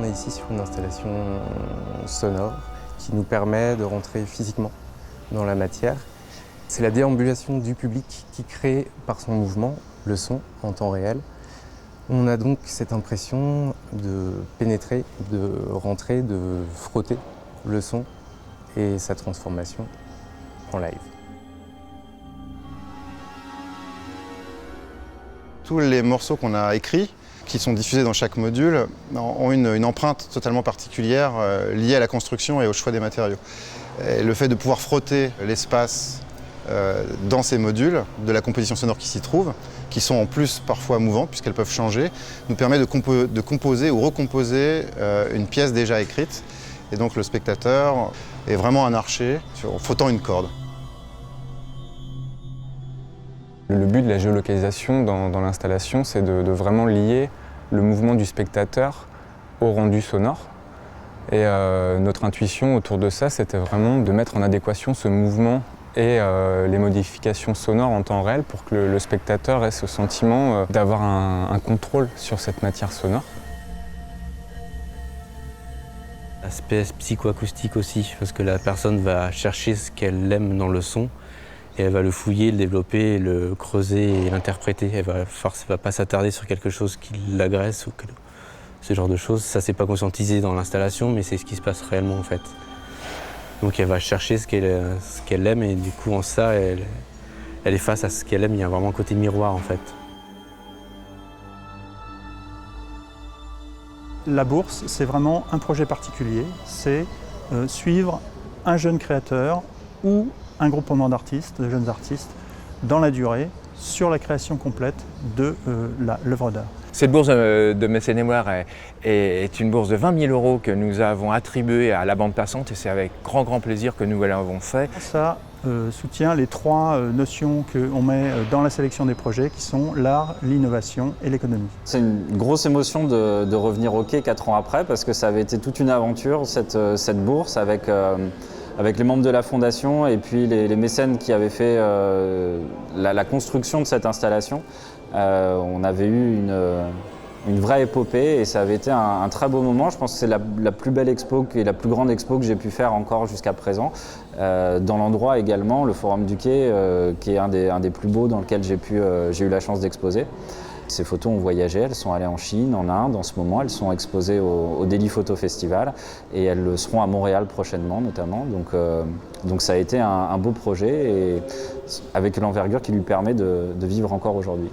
On est ici sur une installation sonore qui nous permet de rentrer physiquement dans la matière. C'est la déambulation du public qui crée par son mouvement le son en temps réel. On a donc cette impression de pénétrer, de rentrer, de frotter le son et sa transformation en live. Tous les morceaux qu'on a écrits, qui sont diffusés dans chaque module, ont une empreinte totalement particulière liée à la construction et au choix des matériaux. Et le fait de pouvoir frotter l'espace dans ces modules, de la composition sonore qui s'y trouve, qui sont en plus parfois mouvantes puisqu'elles peuvent changer, nous permet de composer ou recomposer une pièce déjà écrite. Et donc le spectateur est vraiment un archer en frottant une corde. Le but de la géolocalisation dans l'installation, c'est de vraiment lier le mouvement du spectateur au rendu sonore. Et notre intuition autour de ça, c'était vraiment de mettre en adéquation ce mouvement et les modifications sonores en temps réel pour que le spectateur ait ce sentiment d'avoir un contrôle sur cette matière sonore. L'aspect psychoacoustique aussi, parce que la personne va chercher ce qu'elle aime dans le son et elle va le fouiller, le développer, le creuser et l'interpréter. Elle va pas s'attarder sur quelque chose qui l'agresse ou ce genre de choses. Ça, c'est pas conscientisé dans l'installation, mais c'est ce qui se passe réellement en fait. Donc elle va chercher ce qu'elle aime et du coup en ça, elle est face à ce qu'elle aime. Il y a vraiment un côté miroir en fait. La bourse, c'est vraiment un projet particulier. C'est suivre un jeune créateur ou un groupement d'artistes, de jeunes artistes, dans la durée, sur la création complète de l'œuvre d'art. Cette bourse de mécénémoire est une bourse de 20 000 € que nous avons attribuée à la bande passante et c'est avec grand plaisir que nous l'avons fait. Ça soutient les trois notions qu'on met dans la sélection des projets qui sont l'art, l'innovation et l'économie. C'est une grosse émotion de revenir au quai 4 ans après parce que ça avait été toute une aventure cette bourse avec les membres de la fondation et puis les mécènes qui avaient fait la construction de cette installation. On avait eu une vraie épopée et ça avait été un très beau moment. Je pense que c'est la plus belle expo et la plus grande expo que j'ai pu faire encore jusqu'à présent. Dans l'endroit également, le Forum du Quai, qui est un des plus beaux dans lequel j'ai eu la chance d'exposer. Ces photos ont voyagé, elles sont allées en Chine, en Inde en ce moment, elles sont exposées au Delhi Photo Festival et elles le seront à Montréal prochainement notamment. Donc ça a été un beau projet et avec l'envergure qui lui permet de vivre encore aujourd'hui.